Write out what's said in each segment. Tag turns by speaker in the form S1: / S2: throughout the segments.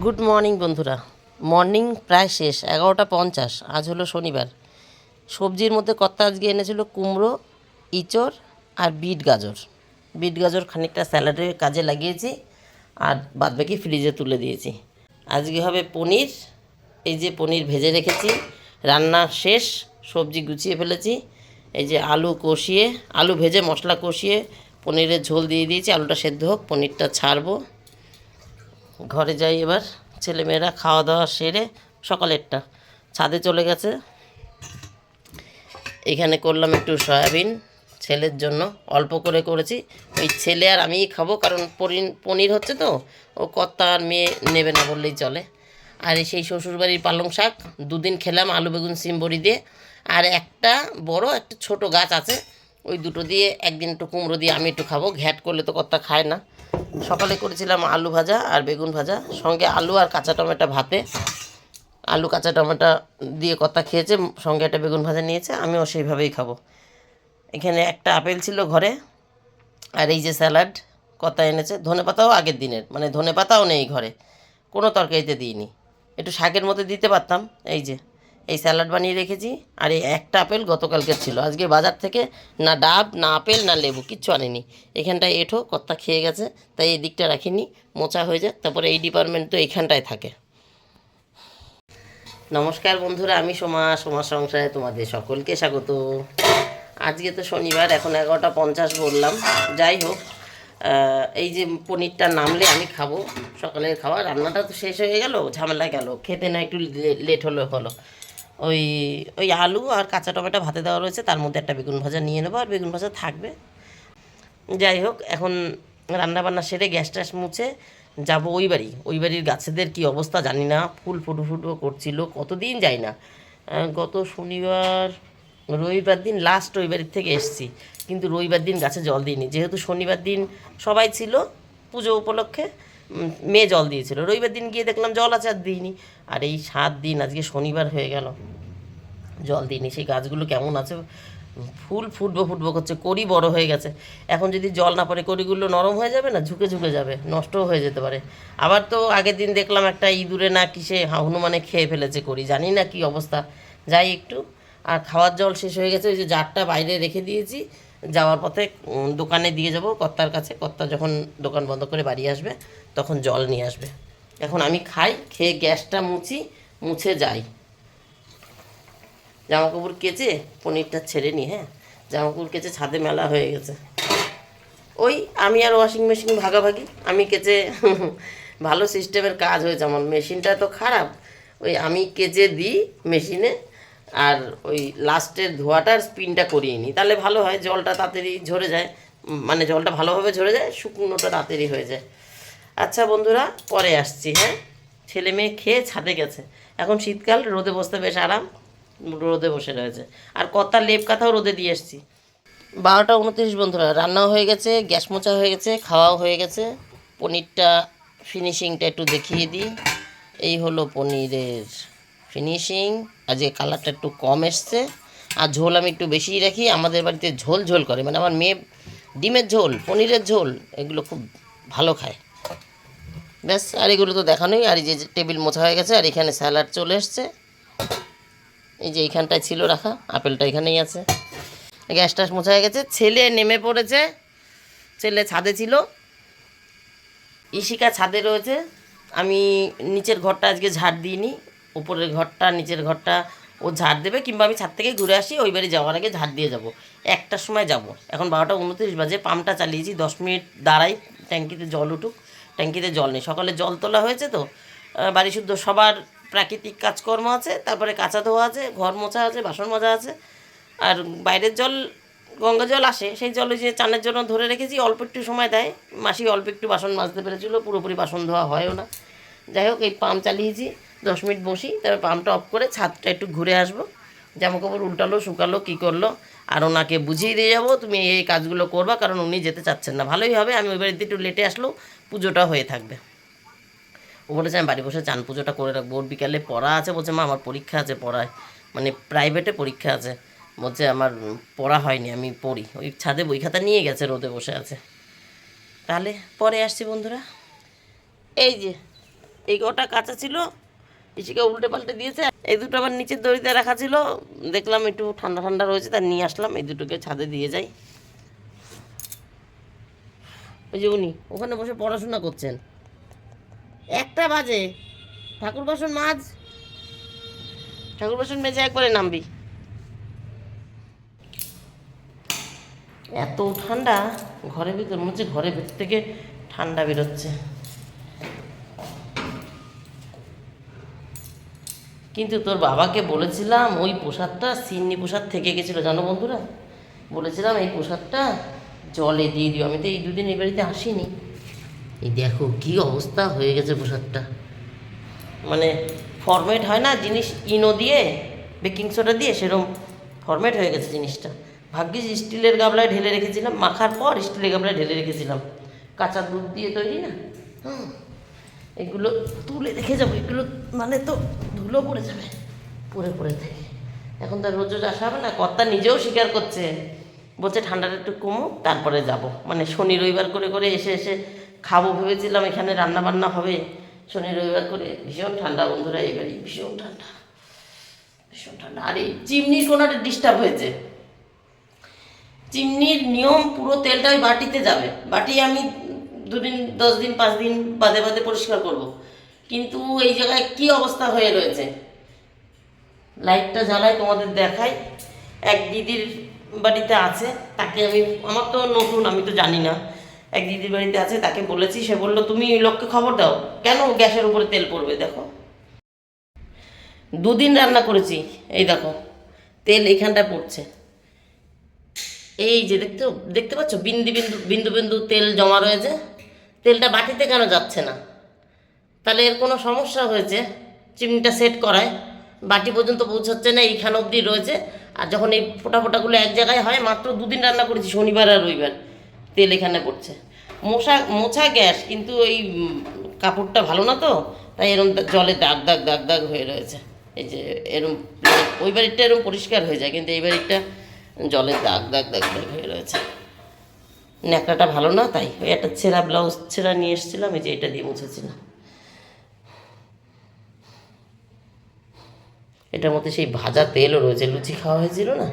S1: Good morning বন্ধুরা। Morning প্রায় শেষ, 11টা 50। আজ হলো শনিবার। সবজির মধ্যে কর্তা আজকে এনেছিল কুমড়ো, ইঁচড় আর বিট গাজর খানিকটা স্যালাডের কাজে লাগিয়েছি, আর বাদবাকি ফ্রিজে তুলে দিয়েছি। আজকে হবে পনির। এই যে পনির ভেজে রেখেছি, রান্না শেষ, সবজি গুছিয়ে ফেলেছি। এই যে আলু ভেজে মশলা কষিয়ে পনিরের ঝোল দিয়ে দিয়েছি। আলুটা সেদ্ধ হোক, পনিরটা ছাড়বো। ঘরে যাই এবার। ছেলেমেয়েরা খাওয়া দাওয়া সেরে সকালেরটা ছাদে চলে গেছে। এখানে করলাম একটু সয়াবিন, ছেলের জন্য অল্প করে করেছি। ওই ছেলে আর আমিই খাবো, কারণ পনির হচ্ছে তো, ও কর্তা আর মেয়ে নেবে না বললেই চলে। আর সেই শ্বশুরবাড়ির পালং শাক 2 দিন খেলাম, আলু বেগুন সিম বড়ি দিয়ে। আর একটা বড় একটা ছোট গাছ আছে, ওই দুটো দিয়ে একদিন একটু কুমড়ো দিয়ে আমি একটু খাবো। ঘ্যাট করলে তো কর্তা খায় না। সকালে করেছিলাম আলু ভাজা আর বেগুন ভাজা, সঙ্গে আলু আর কাঁচা টমেটো ভাতে। আলু কাঁচা টমেটো দিয়ে কর্তা খেয়েছে, সঙ্গে একটা বেগুন ভাজা নিয়েছে, আমিও সেইভাবেই খাবো। এখানে একটা আপেল ছিল ঘরে, আর এই যে স্যালাড কর্তা এনেছে। ধনেপাতাও আগের দিনের, মানে ধনেপাতাও নেই ঘরে, কোনো তরকারিতে দিইনি। একটু শাকের মধ্যে দিতে পারতাম। এই যে এই স্যালাড বানিয়ে রেখেছি। আর এই একটা আপেল গতকালকে ছিল। আজকে বাজার থেকে না ডাব, না আপেল, না লেবু, কিচ্ছু আনিনি। এখানটায় এঁঠো কর্তা খেয়ে গেছে, তাই এই দিকটা রাখিনি, মোচা হয়ে যায়। তারপরে এই ডিপার্টমেন্ট তো এইখানটায় থাকে। নমস্কার বন্ধুরা, আমি সোমা সংসারে তোমাদের সকলকে স্বাগত। আজকে তো শনিবার, এখন 11টা 50 বললাম। যাই হোক, এই যে পনিরটা নামলে আমি খাবো। সকালের খাওয়া রান্নাটা তো শেষ হয়ে গেল, ঝামেলা গেল, খেতে না একটু লেট হলো। ওই ওই আলু আর কাঁচা টমেটো ভাতে দেওয়া রয়েছে, তার মধ্যে একটা বেগুন ভাজা নিয়ে নেবো, আর বেগুন ভাজা থাকবে। যাই হোক, এখন রান্নাবান্না সেরে গ্যাস ট্যাস মুছে যাবো ওই বাড়ির গাছেদের কি অবস্থা জানি না। ফুল ফুটো করছিল, কতদিন যাই না। গত শনিবার রবিবার দিন লাস্ট ওই বাড়ির থেকে এসছি, কিন্তু রবিবার দিন গাছে জল দিইনি, যেহেতু শনিবার দিন সবাই ছিল পুজো উপলক্ষে। মেয়ে জল দিয়েছিল, রবিবার দিন গিয়ে দেখলাম জল আছে, আর দিইনি। আর এই 7 দিন, আজকে শনিবার হয়ে গেল, জল দিইনি। সেই গাছগুলো কেমন আছে, ফুল ফুটবো করছে, কড়ি বড় হয়ে গেছে। এখন যদি জল না পড়ে কড়িগুলো নরম হয়ে যাবে না, ঝুঁকে যাবে, নষ্টও হয়ে যেতে পারে। আবার তো আগের দিন দেখলাম একটা ইঁদুরে না কিসে হনুমানে খেয়ে ফেলেছে কড়ি, জানি না কি অবস্থা। যাই একটু। আর খাওয়ার জল শেষ হয়ে গেছে, ওই যে জারটা বাইরে রেখে দিয়েছি, যাওয়ার পথে দোকানে দিয়ে যাব কর্তার কাছে। কর্তা যখন দোকান বন্ধ করে বাড়ি আসবে তখন জল নিয়ে আসবে। এখন আমি খাই, খেয়ে গ্যাসটা মুছে যাই। জামাকাপড় কেচে পনিরটা ছেড়ে নি। হ্যাঁ, জামাকাপড় কেচে ছাদে মেলা হয়ে গেছে। ওই আমি আর ওয়াশিং মেশিন ভাগাভাগি, আমি কেচে ভালো সিস্টেমের কাজ হয়েছে আমার। মেশিনটা তো খারাপ, ওই আমি কেচে দিই মেশিনে, আর ওই লাস্টের ধোয়াটার স্পিনটা করিয়ে নিই, তাহলে ভালো হয়, জলটা তাড়াতাড়ি ঝরে যায়, মানে জলটা ভালোভাবে ঝরে যায়, শুকনোটা তাড়াতাড়ি হয়ে যায়। আচ্ছা বন্ধুরা, পরে আসছি। হ্যাঁ, ছেলে মেয়ে খেয়ে ছাদে গেছে। এখন শীতকাল, রোদে বসতে বেশ আরাম, রোদে বসে রয়েছে। আর কর্তার লেপ কাঁথাও রোদে দিয়ে এসছি। 12টা 29 বন্ধুরা, রান্নাও হয়ে গেছে, গ্যাস মোচা হয়ে গেছে, খাওয়াও হয়ে গেছে। পনিরটা ফিনিশিংটা একটু দেখিয়ে দিই। এই হলো পনিরের ফিনিশিং। আজকে কালারটা একটু কম এসছে, আর ঝোল আমি একটু বেশিই রাখি। আমাদের বাড়িতে ঝোল ঝোল করে, মানে আমার মেয়ে ডিমের ঝোল, পনিরের ঝোল, এগুলো খুব ভালো খায়। ব্যাস, আর এগুলো তো দেখানোই। আর এই যে টেবিল মোছা হয়ে গেছে, আর এখানে স্যালাড চলে এসছে। এই যে এইখানটায় ছিল রাখা, আপেলটা এখানেই আছে। গ্যাস ট্যাস মোছা হয়ে গেছে, ছেলে নেমে পড়েছে। ছেলে ছাদে ছিল, ইশিকা ছাদে রয়েছে। আমি নিচের ঘরটা আজকে ঝাড় দিইনি, উপরের ঘরটা নিচের ঘরটা ও ঝাড় দেবে, কিংবা আমি ছাদ থেকে ঘুরে আসি, ওই বাড়ি যাওয়ার আগে ঝাড় দিয়ে যাব। 1টার সময় যাব। এখন 12টা 29 বাজে, পাম্পটা চালিয়েছি, 10 মিনিট দাঁড়াই, ট্যাঙ্কিতে জল উঠুক। ট্যাঙ্কিতে জল নেই, সকালে জল তোলা হয়েছে তো। বাড়ি শুদ্ধ সবার প্রাকৃতিক কাজকর্ম আছে, তারপরে কাঁচা ধোয়া আছে, ঘর মোছা আছে, বাসন মাজা আছে। আর বাইরের জল, গঙ্গা জল আসে, সেই জল ওই যে চানের জন্য ধরে রেখেছি, অল্প একটু সময় দেয়। মাসি অল্প একটু বাসন মাজতে পেরেছিল, পুরোপুরি বাসন ধোয়া হয়ও না। যাই হোক, এই পাম্প চালিয়েছি, 10 মিনিট বসি, তারপর পাম্পটা অফ করে ছাদটা একটু ঘুরে আসবো। জামাকাপড় উল্টালো, শুকালো, কী করলো, আর ওনাকে বুঝিয়ে দিয়ে যাবো, তুমি এই কাজগুলো করবা, কারণ উনি যেতে চাচ্ছেন না। ভালোই হবে, আমি ওই বাড়িতে একটু লেটে আসলেও পুজোটা হয়ে থাকবে। ও বলেছে আমি বাড়ি বসে চান পুজোটা করে রাখবো। ওর বিকালে পড়া আছে, বলছে মা আমার পরীক্ষা আছে, পড়ায় মানে প্রাইভেটে পরীক্ষা আছে, বলছে আমার পড়া হয়নি, আমি পড়ি। ওই ছাদে বই খাতা নিয়ে গেছে, রোদে বসে আছে। তাহলে পরে আসছি বন্ধুরা। এই যে এই কটা কাঁচা ছিল, ইসিকে উল্টে পাল্টে দিয়েছে। এই দুটো আবার নিচের দড়িতে রাখা ছিল, দেখলাম একটু ঠান্ডা ঠান্ডা রয়েছে, তার নিয়ে আসলাম। এই দুটোকে ছাদে দিয়ে যাই। ওই যে উনি ওখানে বসে পড়াশোনা করছেন। 1টা বাজে, ঠাকুর বাসন মাছ, ঠাকুর বাসন মেজে একবারে নামবি। এত ঠান্ডা ঘরের ভিতর, মনে হচ্ছে ঘরের ভেতর থেকে ঠান্ডা বেরোচ্ছে। কিন্তু তোর বাবাকে বলেছিলাম ওই প্রসাদটা সিন্নি প্রসাদ থেকে গেছিলো জানো বন্ধুরা, বলেছিলাম এই প্রসাদটা জলে দিয়ে দিও। আমি তো এই দুদিন এই বাড়িতে আসিনি, এই দেখো কি অবস্থা হয়ে গেছে প্রসাদটা। মানে ফরমেট হয় না জিনিস, ইনো দিয়ে বেকিং সোডা দিয়ে, সেরকম ফরমেট হয়ে গেছে জিনিসটা। ভাগ্যিস স্টিলের গামলায় ঢেলে রেখেছিলাম, মাখার পর স্টিলের গামলায় ঢেলে রেখেছিলাম, কাঁচা দুধ দিয়ে তৈরি না। এগুলো তুলে রেখে যাবো, এগুলো মানে তো ধুলো পড়ে যাবে পরে পরে থেকে। এখন তো রোজ রোজ আসা হবে না, কর্তা নিজেও স্বীকার করছে, বলছে ঠান্ডাটা একটু কমুক তারপরে যাব। মানে শনি রবিবার করে করে এসে এসে খাবো ভেবেছিলাম, এখানে রান্না বান্না হবে শনি রবিবার করে। ভীষণ ঠান্ডা বন্ধুরা, এবারই ভীষণ ঠান্ডা, ভীষণ ঠান্ডা। আর এই চিমনির কোনাটা ডিস্টার্ব হয়েছে। চিমনির নিয়ম পুরো তেলটা ওই বাটিতে যাবে, বাটি আমি 2 দিন 10 দিন 5 দিন বাদে বাদে পরিষ্কার করব, কিন্তু এই জায়গায় কি অবস্থা হয়ে রয়েছে। লাইটটা জ্বালায় তোমাদের দেখাই। এক দিদির বাড়িতে আছে, তাকে আমি, আমার তো নতুন আমি তো জানি না, এক দিদির বাড়িতে আছে, তাকে বলেছি, সে বললো তুমি লোককে খবর দাও, কেন গ্যাসের উপরে তেল পড়বে। দেখো 2 দিন রান্না করেছি, এই দেখো তেল এইখানটায় পড়ছে, এই যে দেখতে পাচ্ছ বিন্দু বিন্দু বিন্দু বিন্দু তেল জমা রয়েছে। তেলটা বাটিতে কেন যাচ্ছে না? তাহলে এর কোনো সমস্যা হয়েছে। চিমনিটা সেট করায় বাটি পর্যন্ত পৌঁছাচ্ছে না, এইখান অবধি রয়েছে। আর যখন এই ফোটা ফোটাগুলো এক জায়গায় হয়, মাত্র 2 দিন রান্না করেছি, শনিবার আর রবিবার, তেল এখানে পড়ছে। মোছা গ্যাস, কিন্তু এই কাপড়টা ভালো না তো, তাই এরম জলে দাগ দাগ দাগ দাগ হয়ে রয়েছে। এই যে এরম, ওই বাড়িটা এরম পরিষ্কার হয়ে যায়, কিন্তু এই বাড়িটা জলে দাগ দাগ দাগ দাগ হয়ে রয়েছে। ন্যাকড়াটা ভালো না, তাই ওই একটা ছেঁড়া ব্লাউজ ছেঁড়া নিয়ে এসেছিলাম, এই যে এটা দিয়ে মুছেছিলাম। এটার মধ্যে সেই ভাজা তেলও রয়েছে, লুচি খাওয়া হয়েছিল না।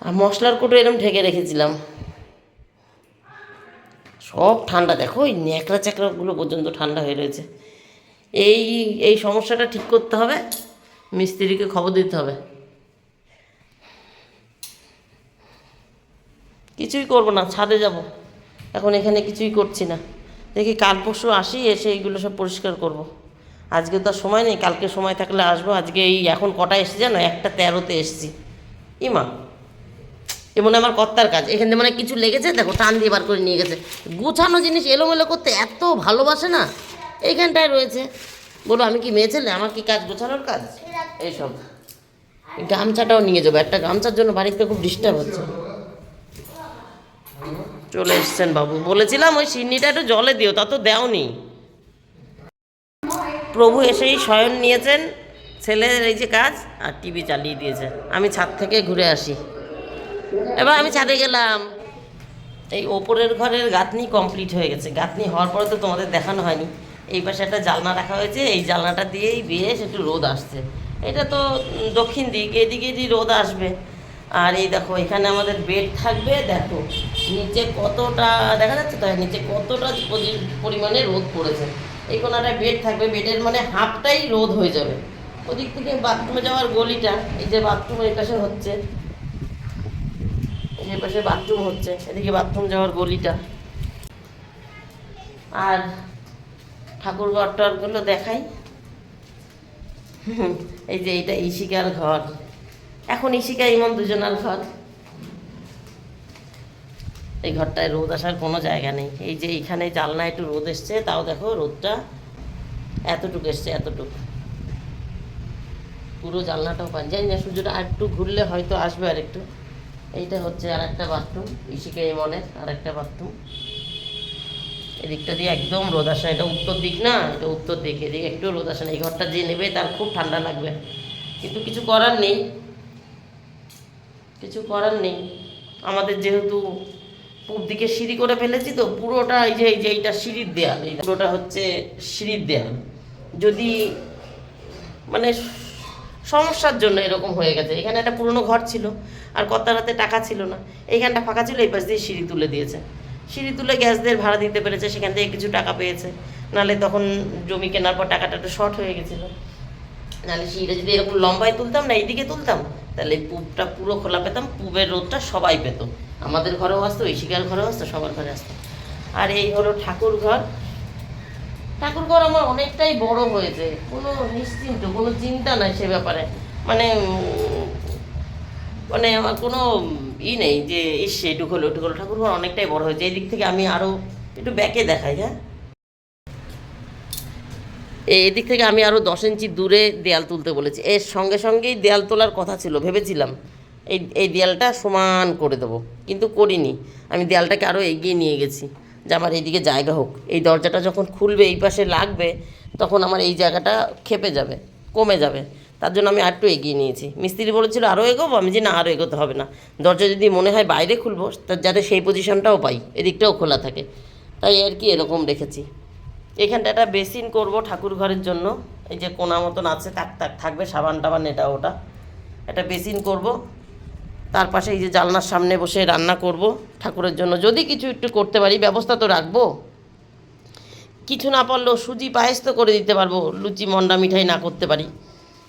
S1: আর মশলার কোটো এরকম ঢেকে রেখেছিলাম, সব ঠান্ডা। দেখো ওই ন্যাকড়া চ্যাকড়াগুলো পর্যন্ত ঠান্ডা হয়ে রয়েছে। এই এই সমস্যাটা ঠিক করতে হবে, মিস্ত্রিকে খবর দিতে হবে। কিছুই করবো না, ছাদে যাব এখন, এখানে কিছুই করছি না। দেখি কাল পরশু আসি, এসে এইগুলো সব পরিষ্কার করব। আজকে তো আর সময় নেই, কালকে সময় থাকলে আসবো। আজকে এই এখন কটায় এসেছি জানো, 1:13-তে এসেছি। ইমা এমন আমার কর্তার কাজ, এখানে মানে কিছু লেগেছে, দেখো টান দিয়ে বার করে নিয়ে গেছে। গুছানো জিনিস এলোমেলো করতে এত ভালোবাসে না, এইখানটায় রয়েছে। বলো আমি কি মেয়ে ছেলে, আমার কি কাজ গোছানোর কাজ? এইসব গামছাটাও নিয়ে যাবো, একটা গামছার জন্য বাড়িতে খুব ডিস্টার্ব হচ্ছে। চলে এসছেন বাবু, বলেছিলাম ওই সিন্নিটা একটু জলে দিও, তা তো দেওনি। প্রভু এসেই শয়ন নিয়েছেন, ছেলের এই যে কাজ, আর টিভি চালিয়ে দিয়েছে। আমি ছাদ থেকে ঘুরে আসি, এবার আমি ছাদে গেলাম। এই ওপরের ঘরের গাঁথনি কমপ্লিট হয়ে গেছে, গাঁথনি হওয়ার পরে তো তোমাদের দেখানো হয়নি। এই পাশে একটা জানলা রাখা হয়েছে, এই জানলাটা দিয়েই বেশ একটু রোদ আসছে। এটা তো দক্ষিণ দিক, এদিকে রোদ আসবে। আর এই দেখো এখানে আমাদের বেড থাকবে, দেখো নিচে কতটা দেখা যাচ্ছে, তো নিচে কতটা পরিমাণে রোদ পড়েছে। এই কোনাটায় বেড থাকবে, বেডের মানে হাফটাই রোদ হয়ে যাবে। ওদিক থেকে বাথরুমে যাওয়ার গলিটা, এই যে বাথরুম এই পাশে হচ্ছে, এই পাশে বাথরুম হচ্ছে, এদিকে বাথরুম যাওয়ার গলিটা। আর ঠাকুর ঘর টরগুলো দেখাই। এই যে এইটা ইশিকার ঘর, এখন ইশিকা ইমন দুজনার ঘর। এই ঘরটায় রোদ আসার কোনো জায়গা নেই। এই যে এইখানে জানলা একটু রোদ এসছে, তাও দেখো রোদটা এতটুকু এসছে, এতটুকু। পুরো জানলাটাও পান, জানি না সূর্যটা আর একটু ঘুরলে হয়তো আসবে আর একটু। এইটা হচ্ছে আর একটা বাথরুম, ইশিকা ইমনের আর একটা বাথরুম। এদিকটা দিয়ে একদম রোদ আসে না, এটা উত্তর দিক না, এটা উত্তর দিক, এদিকে একটু রোদ আসে না। এই ঘরটা যে নেবে তার খুব ঠান্ডা লাগবে, কিন্তু কিছু করার নেই, কিছু করার নেই। আমাদের যেহেতু পূব দিকে সিঁড়ি করে ফেলেছি তো পুরোটা এই যে এইটা সিঁড়ির দেয়াল, এই পুরোটা হচ্ছে সিঁড়ির দেয়াল। যদি মানে সমস্যার জন্য এরকম হয়ে গেছে। এখানে একটা পুরনো ঘর ছিল আর কর্তার হাতে টাকা ছিল না, এইখানটা ফাঁকা ছিল, এই পাশ দিয়ে সিঁড়ি তুলে দিয়েছে। সিঁড়ি তুলে গ্যাসদের ভাড়া দিতে পেরেছে, সেখান থেকে কিছু টাকা পেয়েছে। নাহলে তখন জমি কেনার পর টাকাটা একটু শর্ট হয়ে গেছিলো। নাহলে সিঁড়িটা যদি এরকম লম্বায় তুলতাম না, এইদিকে তুলতাম, তাহলে পূবটা পুরো খোলা পেতাম, পূবের রোদটা সবাই পেত। আমাদের ঘরেও আসতো, ঐশিকার ঘরেও আসতো, সবার ঘরে আসতো। আর এই হলো ঠাকুর ঘর। ঠাকুর ঘর আমার অনেকটাই বড় হয়েছে, কোনো নিশ্চিন্ত, কোনো চিন্তা নাই সে ব্যাপারে। মানে মানে আমার কোনো নেই যে ইস এটুকু হলো ওটুকু হলো। ঠাকুর ঘর অনেকটাই বড় হয়েছে। এই দিক থেকে আমি আরও একটু ব্যাকে দেখাই। হ্যাঁ, এদিক থেকে আমি আরও 10 ইঞ্চি দূরে দেয়াল তুলতে বলেছি। এর সঙ্গে সঙ্গেই দেয়াল তোলার কথা ছিল, ভেবেছিলাম এই দেয়ালটা সমান করে দেবো, কিন্তু করিনি। আমি দেয়ালটাকে আরও এগিয়ে নিয়ে গেছি যে আমার এইদিকে জায়গা হোক। এই দরজাটা যখন খুলবে, এই পাশে লাগবে, তখন আমার এই জায়গাটা খেপে যাবে, কমে যাবে। তার জন্য আমি আরেকটু এগিয়ে নিয়েছি। মিস্ত্রি বলেছিল আরও এগোবো, আমি যে না, আরও এগোতে হবে না। দরজা যদি মনে হয় বাইরে খুলবো, যাতে সেই পজিশনটাও পাই, এদিকটাও খোলা থাকে, তাই আর কি এরকম রেখেছি। এখানটা একটা বেসিন করব ঠাকুর ঘরের জন্য। এই যে কোনা মতন আছে, তাক তাক থাকবে, সাবান টাবান এটা ওটা, একটা বেসিন করব। তার পাশে এই যে জানলার সামনে বসে রান্না করব ঠাকুরের জন্য। যদি কিছু একটু করতে পারি, ব্যবস্থা তো রাখবো। কিছু না পারলেও সুজি পায়েস তো করে দিতে পারবো, লুচি মন্ডা মিঠাই না করতে পারি।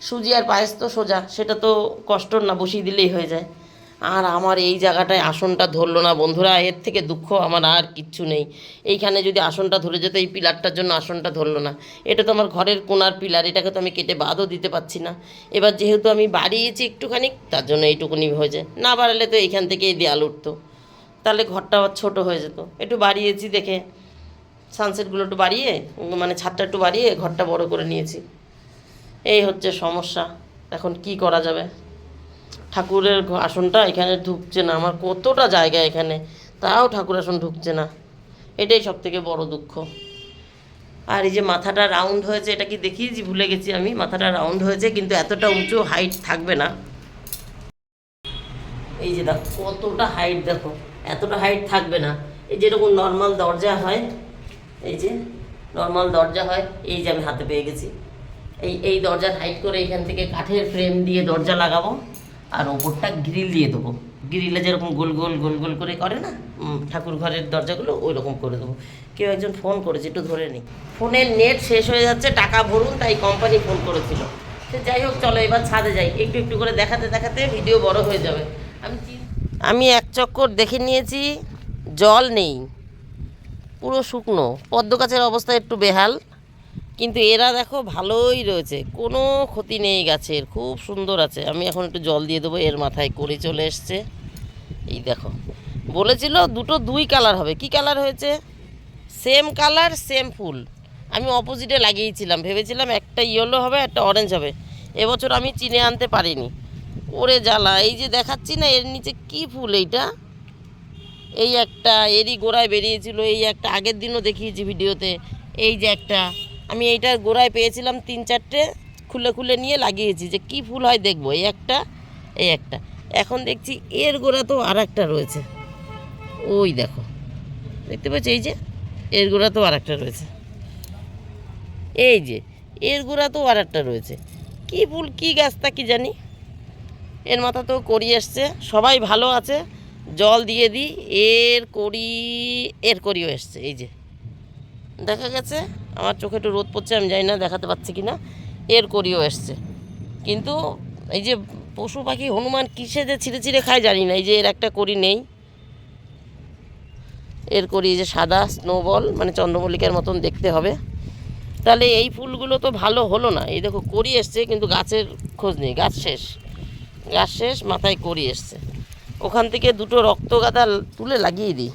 S1: সুজি আর পায়েস তো সোজা, সেটা তো কষ্টর না, বসিয়ে দিলেই হয়ে যায়। আর আমার এই জায়গাটায় আসনটা ধরলো না বন্ধুরা, এর থেকে দুঃখ আমার আর কিচ্ছু নেই। এইখানে যদি আসনটা ধরে যেত, এই পিলারটার জন্য আসনটা ধরলো না। এটা তো আমার ঘরের কোনার পিলার, এটাকে তো আমি কেটে বাদও দিতে পারছি না। এবার যেহেতু আমি বাড়িয়েছি একটুখানি, তার জন্য এইটুকুনি হয়েছে। না বাড়ালে তো এইখান থেকেই দেয়াল উঠতো, তাহলে ঘরটা আবার ছোটো হয়ে যেত। একটু বাড়িয়েছি দেখে, সানসেটগুলো একটু বাড়িয়ে, মানে ছাদটা একটু বাড়িয়ে ঘরটা বড় করে নিয়েছি। এই হচ্ছে সমস্যা। এখন কি করা যাবে? ঠাকুরের আসনটা এখানে ঢুকছে না, আমার কতটা জায়গা এখানে, তাও ঠাকুর আসন ঢুকছে না, এটাই সব থেকে বড় দুঃখ। আর এই যে মাথাটা রাউন্ড হয়েছে, এটা কি দেখিয়েছি, ভুলে গেছি আমি। মাথাটা রাউন্ড হয়েছে, কিন্তু এতটা উঁচু হাইট থাকবে না। এই যে দেখো কতটা হাইট, দেখো এতটা হাইট থাকবে না। এই যেরকম নর্মাল দরজা হয়, এই যে নর্মাল দরজা হয়, এই যে আমি হাতে পেয়ে গেছি। এই দরজার হাইট করে এখান থেকে কাঠের ফ্রেম দিয়ে দরজা লাগাবো, আর ওপরটা গ্রিল দিয়ে দেবো। গ্রিলে যেরকম গোল গোল গোল গোল করে করে না ঠাকুর ঘরের দরজাগুলো, ওই রকম করে দেবো। কেউ একজন ফোন করেছে, একটু ধরে নিই। ফোনের নেট শেষ হয়ে যাচ্ছে, টাকা ভরুন, তাই কোম্পানি ফোন করেছিল। সে যাই হোক, চলো এবার ছাদে যাই। একটু একটু করে দেখাতে দেখাতে ভিডিও বড় হয়ে যাবে। আমি এক চক্কর দেখে নিয়েছি, জল নেই, পুরো শুকনো। পদ্ম গাছের অবস্থা একটু বেহাল, কিন্তু এরা দেখো ভালোই রয়েছে, কোনো ক্ষতি নেই গাছের, খুব সুন্দর আছে। আমি এখন একটু জল দিয়ে দেবো। এর মাথায় করে চলে এসছে, এই দেখো। বলেছিল দুটো দুই কালার হবে, কি কালার হয়েছে? সেম কালার সেম ফুল। আমি অপোজিটে লাগিয়েছিলাম, ভেবেছিলাম একটা ইয়েলো হবে একটা অরেঞ্জ হবে। এবছর আমি চিনে আনতে পারিনি, ওরে জ্বালা। এই যে দেখাচ্ছি না, এর নিচে কি ফুল এইটা, এই একটা এরই গোড়ায় বেরিয়েছিল, এই একটা আগের দিনও দেখিয়েছি ভিডিওতে। এই যে একটা আমি এইটার গোড়ায় পেয়েছিলাম 3-4টে, খুলে খুলে নিয়ে লাগিয়েছি, যে কি ফুল হয় দেখবো। এই একটা, এই একটা। এখন দেখছি এর গোড়া তো আর একটা রয়েছে, ওই দেখো, দেখতে পাচ্ছ? এই যে এর গোড়া তো আর একটা রয়েছে, এই যে এর গোড়া তো আর একটা রয়েছে। কী ফুল, কী গাছটা কি জানি। এর মাথা তো করি এসছে, সবাই ভালো আছে। জল দিয়ে দিই, এর করিও এসছে, এই যে দেখা গেছে। আমার চোখে একটু রোদ পড়ছে, আমি জানি না দেখাতে পাচ্ছি কি না। এর করিও এসছে, কিন্তু এই যে পশু পাখি হনুমান কিসে যে ছিঁড়ে ছিঁড়ে খায় জানি না। এই যে এর একটা করি নেই, এর করি যে সাদা স্নোবল, মানে চন্দ্রমল্লিকার মতন দেখতে হবে। তাহলে এই ফুলগুলো তো ভালো হলো না। এই দেখো করি এসছে, কিন্তু গাছের খোঁজ নেই, গাছ শেষ, গাছ শেষ, মাথায় করি এসছে। ওখান থেকে দুটো রক্তগাঁদা তুলে লাগিয়ে দিই।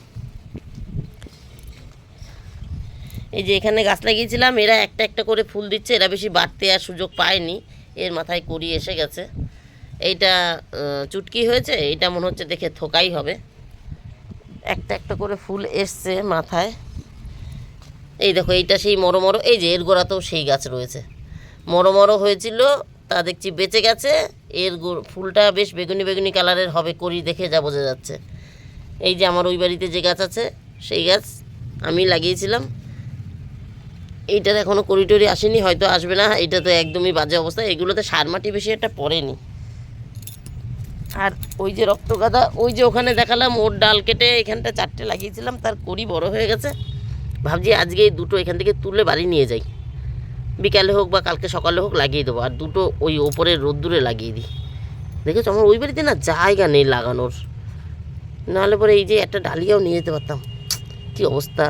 S1: এই যে এখানে গাছ লাগিয়েছিলাম, এরা একটা একটা করে ফুল দিচ্ছে, এরা বেশি বাড়তে আর সুযোগ পায়নি। এর মাথায় করি এসে গেছে। এইটা চুটকি হয়েছে, এইটা মনে হচ্ছে দেখে থোকাই হবে। একটা একটা করে ফুল এসছে মাথায়। এই দেখো এইটা সেই মরো মরো, এই যে এর গোড়াতেও সেই গাছ রয়েছে, মরো মরো হয়েছিল, তা দেখছি বেঁচে গেছে। এর ফুলটা বেশ বেগুনি বেগুনি কালারের হবে, করি দেখে যা বোঝা যাচ্ছে। এই যে আমার ওই বাড়িতে যে গাছ আছে সেই গাছ আমি লাগিয়েছিলাম। এইটার এখনও করিডোরে আসেনি, হয়তো আসবে না। এটা তো একদমই বাজে অবস্থা, এগুলোতে সার মাটি বেশি একটা পড়েনি। আর ওই যে রক্তগাঁদা, ওই যে ওখানে দেখালাম, ওর ডাল কেটে এখানটা 4টে লাগিয়েছিলাম, তার কড়ি বড় হয়ে গেছে। ভাবছি আজকে এই দুটো এখান থেকে তুলে বাড়ি নিয়ে যাই, বিকালে হোক বা কালকে সকালে হোক লাগিয়ে দেবো। আর দুটো ওই ওপরের রোদ্দুরে লাগিয়ে দিই। দেখেছো আমার ওই বাড়িতে না জায়গা নেই লাগানোর, নাহলে পরে এই যে একটা ডালিয়াও নিয়ে যেতে পারতাম। কী অবস্থা,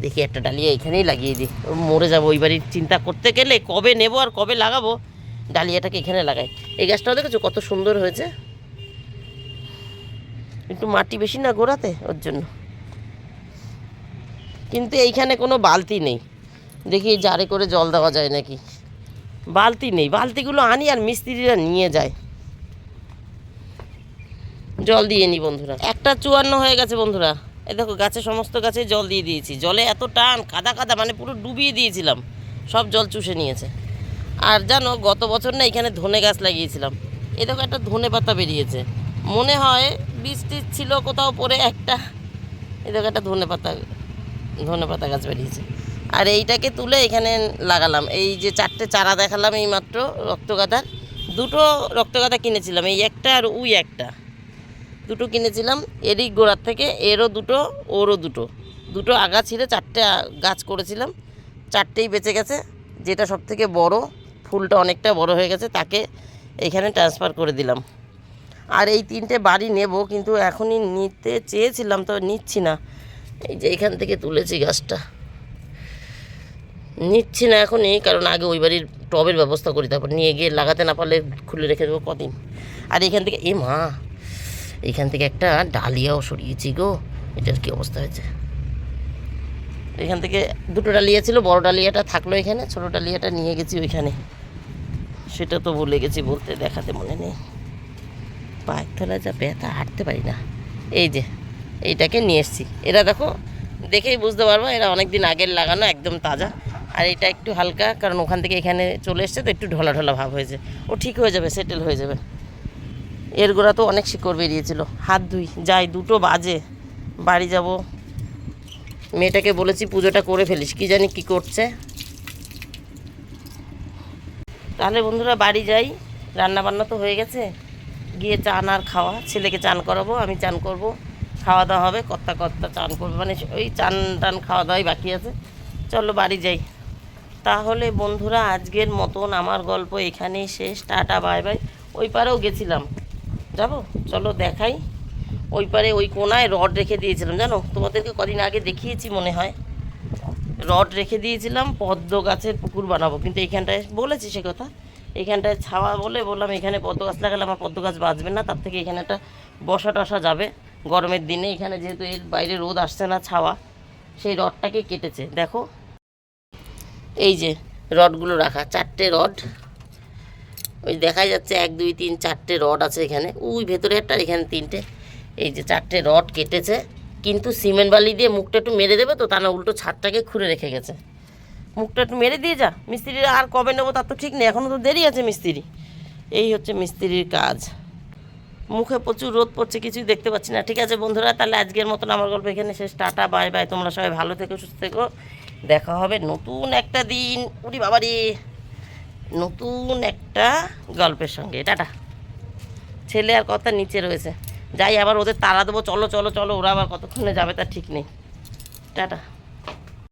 S1: দেখি একটা ডালিয়া এখানেই লাগিয়ে দিই, মরে যাবো ওই বাড়ির চিন্তা করতে গেলে। কবে নেবো আর কবে লাগাবো, ডালিয়াটাকে এখানে লাগাই। এই গাছটাও দেখেছো কত সুন্দর হয়েছে, একটু মাটি বেশি না গোড়াতে, ওর জন্য। কিন্তু এইখানে কোনো বালতি নেই, দেখি জারে করে জল দেওয়া যায় নাকি। বালতি নেই, বালতিগুলো আনি আর মিস্ত্রিরা নিয়ে যায়। জল দিয়ে নি বন্ধুরা, 1:54 হয়ে গেছে বন্ধুরা। এই দেখো গাছে, সমস্ত গাছে জল দিয়ে দিয়েছি। জলে এত টান, কাদা কাদা, মানে পুরো ডুবিয়ে দিয়েছিলাম, সব জল চুষে নিয়েছে। আর জানো গত বছর না এখানে ধনে গাছ লাগিয়েছিলাম, এ দেখো একটা ধনে পাতা বেরিয়েছে, মনে হয় বৃষ্টি ছিল কোথাও পরে একটা। এ দেখো একটা ধনে পাতা গাছ বেরিয়েছে। আর এইটাকে তুলে এখানে লাগালাম। এই যে 4টে চারা দেখালাম এই মাত্র রক্তগাঁদার, 2টো রক্তগাঁদা কিনেছিলাম, এই একটা আর ওই একটা, 2টো কিনেছিলাম এরই গোড়ার থেকে। এরও 2টো, ওরও 2টো আগা ছিঁড়ে 4টে গাছ করেছিলাম, 4টেই বেঁচে গেছে। যেটা সব থেকে বড়, ফুলটা অনেকটা বড় হয়ে গেছে, তাকে এখানে ট্রান্সফার করে দিলাম। আর এই 3টে বাড়ি নেব, কিন্তু এখনই নিতে চেয়েছিলাম, তো নিচ্ছি না। এই যে এখান থেকে তুলেছি গাছটা, নিচ্ছি না এখনই, কারণ আগে ওই বাড়ির টবের ব্যবস্থা করি, তারপর নিয়ে গিয়ে লাগাতে না পারলে খুলে রেখে দেবো কদিন। আর এখান থেকে এখান থেকে একটা ডালিয়াও সরিয়েছি গো, এটার কী অবস্থা হয়েছে। এখান থেকে 2টো ডালিয়া ছিল, বড় ডালিয়াটা থাকলো এখানে, ছোটো ডালিয়াটা নিয়ে গেছি ওইখানে, সেটা তো ভুলে গেছি বলতে, দেখাতে মনে নেই। পায়ের তলায় যা ব্যথা, হাঁটতে পারি না। এই যে এইটাকে নিয়ে এসছি, এরা দেখো দেখেই বুঝতে পারবো এরা অনেক দিন আগের লাগানো, একদম তাজা। আর এটা একটু হালকা, কারণ ওখান থেকে এখানে চলে এসছে তো একটু ঢলা ঢলা ভাব হয়েছে। ও ঠিক হয়ে যাবে, সেটেল হয়ে যাবে। এর গোড়া তো অনেক শিকড় বেরিয়েছিল। হাত ধুই, যাই, 2টো বাজে, বাড়ি যাব। মেয়েটাকে বলেছি পুজোটা করে ফেলিস, কি জানি কি করছে। তাহলে বন্ধুরা বাড়ি যাই, রান্না বান্না তো হয়ে গেছে, গিয়ে চান আর খাওয়া, ছেলেকে চান করাবো, আমি চান করব, খাওয়া দাওয়া হবে। কর্তা চান করবে, মানে ওই চান টান খাওয়া দাওয়াই বাকি আছে। চলো বাড়ি যাই। তাহলে বন্ধুরা আজকের মতন আমার গল্প এখানেই শেষ। Tata bye bye. ওই পারেও গেছিলাম, যাবো, চলো দেখাই। ওই পারে ওই কোনায় রড রেখে দিয়েছিলাম, জানো তোমাদেরকে কদিন আগে দেখিয়েছি মনে হয়। রড রেখে দিয়েছিলাম, পদ্ম গাছের পুকুর বানাবো, কিন্তু এইখানটায় বলেছি সে কথা, এখানটায় ছাওয়া বলে বললাম এখানে পদ্ম গাছ লাগালে আমার পদ্ম গাছ বাঁচবে না, তার থেকে এখানে একটা বসা টসা যাবে গরমের দিনে। এখানে যেহেতু এর বাইরে রোদ আসছে না, ছাওয়া, সেই রডটাকে কেটেছে। দেখো এই যে রডগুলো রাখা, 4টে রড, ওই দেখা যাচ্ছে 1 2 3 4টে রড আছে এখানে, ওই ভেতরে একটা, এখানে 3টে। এই যে 4টে রড কেটেছে, কিন্তু সিমেন্ট বালি দিয়ে মুখটা একটু মেরে দেবে তো, তা না উল্টো ছাদটাকে খুঁড়ে রেখে গেছে। মুখটা একটু মেরে দিয়ে যা, মিস্ত্রিরা আর কবে নেবো তার তো ঠিক নেই, এখনও তো দেরি আছে মিস্ত্রি। এই হচ্ছে মিস্ত্রির কাজ। মুখে প্রচুর রোদ পড়ছে, কিছুই দেখতে পাচ্ছি না। ঠিক আছে বন্ধুরা, তাহলে আজকের মতন আমার গল্প এখানে শেষ। Tata bye bye. তোমরা সবাই ভালো থেকো, সুস্থ থেকো, দেখা হবে নতুন একটা দিন, উরি বাবারি, নতুন একটা গল্পের সঙ্গে। টাটা। ছেলে আর কথা নিচে রয়েছে, যাই আবার ওদের তাড়া দেবো, চলো চলো চলো, ওরা আবার কতক্ষণে যাবে তার ঠিক নেই। টাটা।